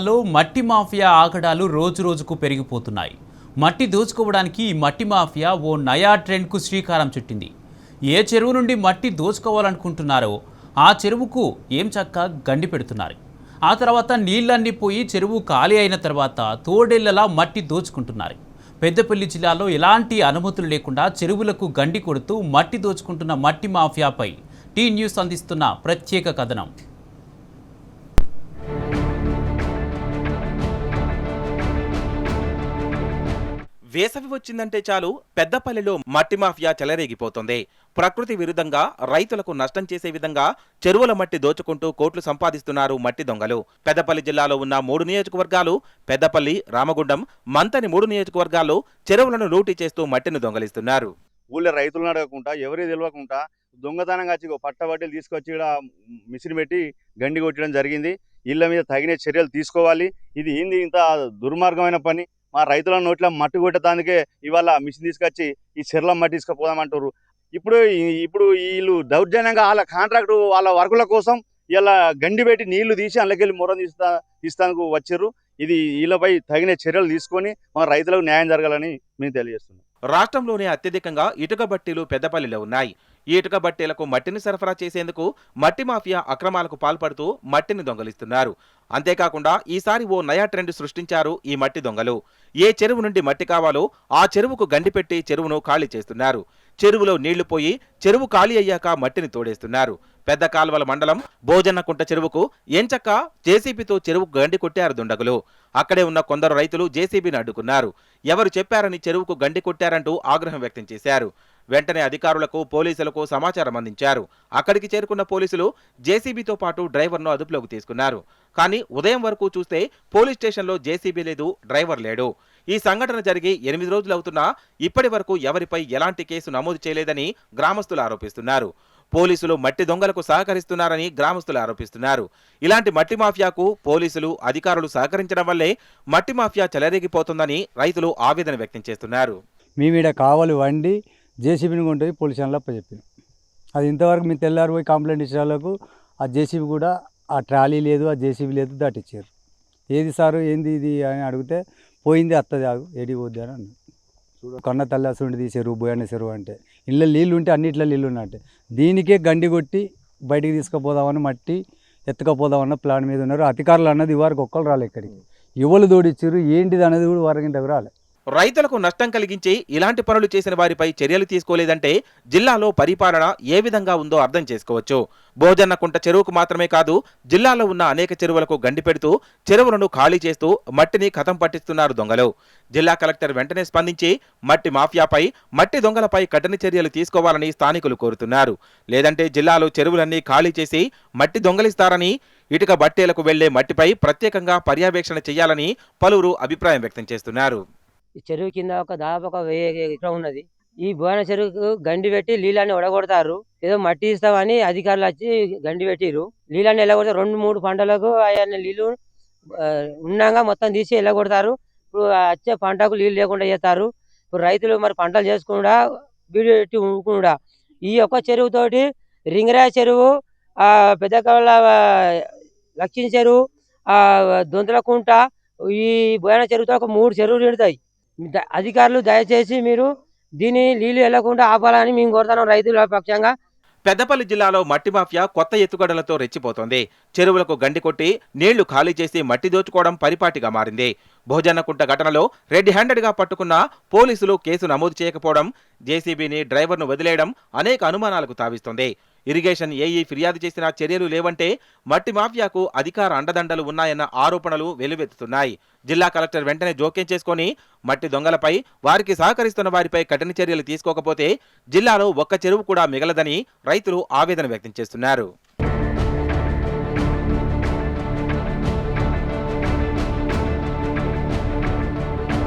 లో మట్టి మాఫియా ఆగడాలు రోజురోజుకు పెరిగిపోతున్నాయి. మట్టి దోచుకోవడానికి ఈ మట్టి మాఫియా ఓ నయా ట్రెండ్కు శ్రీకారం చుట్టింది. ఏ చెరువు నుండి మట్టి దోచుకోవాలనుకుంటున్నారో ఆ చెరువుకు ఏం చక్క గండి పెడుతున్నారు. ఆ తర్వాత నీళ్లన్నీ పోయి చెరువు ఖాళీ అయిన తర్వాత తోడేళ్లలా మట్టి దోచుకుంటున్నారు. పెద్దపల్లి జిల్లాలో ఎలాంటి అనుమతులు లేకుండా చెరువులకు గండి కొడుతూ మట్టి దోచుకుంటున్న మట్టి మాఫియాపై టీ న్యూస్ అందిస్తున్న ప్రత్యేక కథనం. వేసవి వచ్చిందంటే చాలు పెద్దపల్లిలో మట్టి మాఫియా చెలరేగిపోతుంది. ప్రకృతి విరుద్ధంగా రైతులకు నష్టం చేసే విధంగా చెరువుల మట్టి దోచుకుంటూ కోట్లు సంపాదిస్తున్నారు మట్టి దొంగలు. పెద్దపల్లి జిల్లాలో ఉన్న 3 నియోజకవర్గాలు పెద్దపల్లి, రామగుండం, మంతని 3 నియోజకవర్గాల్లో చెరువులను లూటీ చేస్తూ మట్టిని దొంగలిస్తున్నారు. ఊళ్ళో రైతులను అడగకుండా ఎవరికి తెలియకుండా దొంగతనంగా వచ్చి పట్టబట్టలు తీసుకొచ్చి ఇక్కడ మిషన్ పెట్టి గండి కొట్టడం జరిగింది. ఇళ్ల మీద తగిన చర్యలు తీసుకోవాలి. ఇది ఏంది ఇంత దుర్మార్గమైన పని? మా రైతుల నోట్ల మట్టి కొట్టడానికే ఇవాళ మిషన్ తీసుకొచ్చి ఈ చెర్ల మట్టి తీసుకుపోదామంటారు. ఇప్పుడు వీళ్ళు దౌర్జన్యంగా వాళ్ళ కాంట్రాక్టు వాళ్ళ వర్కుల కోసం ఇలా గండి పెట్టి నీళ్లు తీసి అందులోకెళ్ళి మొరం తీస్తానికి వచ్చారు. ఇది వీళ్ళపై తగిన చర్యలు తీసుకొని మా రైతులకు న్యాయం జరగాలని మేము తెలియజేస్తున్నాం. రాష్ట్రంలోనే అత్యధికంగా ఇటుక బట్టీలు పెద్దపల్లిలో ఉన్నాయి. ఈ ఇటుక బట్టీలకు మట్టిని సరఫరా చేసేందుకు మట్టి మాఫియా అక్రమాలకు పాల్పడుతూ మట్టిని దొంగలిస్తున్నారు. అంతేకాకుండా ఈసారి ఓ నయా ట్రెండ్ సృష్టించారు ఈ మట్టి దొంగలు. ఏ చెరువు నుండి మట్టి కావాలో ఆ చెరువుకు గండి పెట్టి చెరువును ఖాళీ చేస్తున్నారు. చెరువులో నీళ్లు పోయి చెరువు ఖాళీ అయ్యాక మట్టిని తోడేస్తున్నారు. పెద్ద కాల్వల మండలం భోజన్నకుంట చెరువుకు ఎంచక్క జేసీబీతో చెరువుకు గండి కొట్టారు దుండగులు. అక్కడే ఉన్న కొందరు రైతులు జేసీబీని అడ్డుకున్నారు. ఎవరు చెప్పారని చెరువుకు గండి కొట్టారంటూ ఆగ్రహం వ్యక్తం చేశారు. వెంటనే అధికారులకు, పోలీసులకు సమాచారం అందించారు. అక్కడికి చేరుకున్న పోలీసులు జేసీబీతో పాటు డ్రైవర్ను అదుపులోకి తీసుకున్నారు. కానీ ఉదయం వరకు చూస్తే పోలీస్ స్టేషన్లో జేసీబీ లేదు, డ్రైవర్ లేడు. ఈ సంఘటన జరిగి 8 రోజులవుతున్నా ఇప్పటి వరకు ఎవరిపై ఎలాంటి కేసు నమోదు చేయలేదని గ్రామస్తులు ఆరోపిస్తున్నారు. పోలీసులు మట్టి దొంగలకు సహకరిస్తున్నారని గ్రామస్తులు ఆరోపిస్తున్నారు. ఇలాంటి మట్టి మాఫియాకు పోలీసులు, అధికారులు సహకరించడం వల్లే మట్టి మాఫియా చెలరేగిపోతుందని రైతులు ఆవేదన వ్యక్తం చేస్తున్నారు. మేమీడ కావాలి వండి జేసీబీని కొంటే పోలీస్ స్టేషన్లో చెప్పాను. అది ఇంతవరకు మేము తెల్లారి పోయి కంప్లైంట్ ఇచ్చే వాళ్ళకు ఆ జేసీబీ కూడా ఆ ట్రాలీ లేదు, ఆ జేసీబీ లేదు, దాటిచ్చారు. ఏది సారు ఏంది ఇది అని అడిగితే పోయింది అత్తది ఆగు ఏడికి పోద్ది అని అన్నారు. కన్న తల్లాసుండి చెరువు బోయన్న చెరువు అంటే ఇళ్ళ నీళ్ళు ఉంటే అన్నిట్లో నీళ్ళు ఉన్నట్టే. దీనికే గండి కొట్టి బయటికి తీసుకుపోదామని మట్టి ఎత్తుకపోదామన్న ప్లాన్ మీద ఉన్నారు. అధికారులు అన్నది ఇవరకు ఒక్కరు రాలే. ఇక్కడికి ఎవరు తోడిచ్చారు ఏంటిది అనేది కూడా వరకింతకు రాలే. రైతులకు నష్టం కలిగించి ఇలాంటి పనులు చేసిన వారిపై చర్యలు తీసుకోలేదంటే జిల్లాలో పరిపాలన ఏ విధంగా ఉందో అర్థం చేసుకోవచ్చు. భోజన్నకుంట చెరువుకు మాత్రమే కాదు, జిల్లాలో ఉన్న అనేక చెరువులకు గండి పెడుతూ చెరువులను ఖాళీ చేస్తూ మట్టిని కథం పట్టిస్తున్నారు దొంగలు. జిల్లా కలెక్టర్ వెంటనే స్పందించి మట్టి మాఫియాపై, మట్టి దొంగలపై కఠిన చర్యలు తీసుకోవాలని స్థానికులు కోరుతున్నారు. లేదంటే జిల్లాలో చెరువులన్నీ ఖాళీ చేసి మట్టి దొంగలిస్తారని, ఇటుక బట్టేలకు వెళ్లే మట్టిపై ప్రత్యేకంగా పర్యవేక్షణ చేయాలని పలువురు అభిప్రాయం వ్యక్తం చేస్తున్నారు. ఈ చెరువు కింద దాదాపు 1000 ఎకరం ఉన్నది. ఈ బోయన చెరువుకు గండి పెట్టి నీళ్ళని ఒడగొడతారు. ఏదో మట్టి ఇస్తామని అధికారులు వచ్చి గండి పెట్టిరు. నీళ్ళని ఎల్లగొడతారు. 2-3 పంటలకు అవన్నీ నీళ్లు ఉన్నాగా మొత్తం తీసి ఎల్లగొడతారు. ఇప్పుడు వచ్చే పంటకు నీళ్ళు లేకుండా చేస్తారు. ఇప్పుడు రైతులు మరి పంటలు చేసుకుండా బీడు పెట్టి ఊకుండా ఈ ఒక్క చెరువుతోటి రింగరాయ చెరువు, పెద్దకళ్ళ లక్ష్మీ చెరువు, దొంతలకుంట, ఈ బోయన చెరువుతో ఒక 3 చెరువులు నిండుతాయి. అధికారులు దయచేసి మీరు దీన్ని నీళ్లు వెళ్లకుండా ఆపాలని మేము కోరుతున్నాం రైతుల పక్షంగా. పెద్దపల్లి జిల్లాలో మట్టి మాఫియా కొత్త ఎత్తుగడలతో రెచ్చిపోతోంది. చెరువులకు గండి కొట్టి నీళ్లు ఖాళీ చేసి మట్టి దోచుకోవడం పరిపాటిగా మారింది. భోజన్నకుంట ఘటనలో రెడ్ హ్యాండెడ్గా పట్టుకున్న పోలీసులు కేసు నమోదు చేయకపోవడం, జేసీబీని, డ్రైవర్ను వదిలేయడం అనేక అనుమానాలకు తావిస్తోంది. ఇరిగేషన్ ఏఈ ఫిర్యాదు చేసిన చర్యలు లేవంటే మట్టి మాఫియాకు అధికార అండదండలు ఉన్నాయన్న ఆరోపణలు వెలువెత్తుతున్నాయి. జిల్లా కలెక్టర్ వెంటనే జోక్యం చేసుకుని మట్టి దొంగలపై, వారికి సహకరిస్తున్న వారిపై కఠిన చర్యలు తీసుకోకపోతే జిల్లాలో ఒక్క చెరువు కూడా మిగలదని రైతులు ఆవేదన వ్యక్తం చేస్తున్నారు.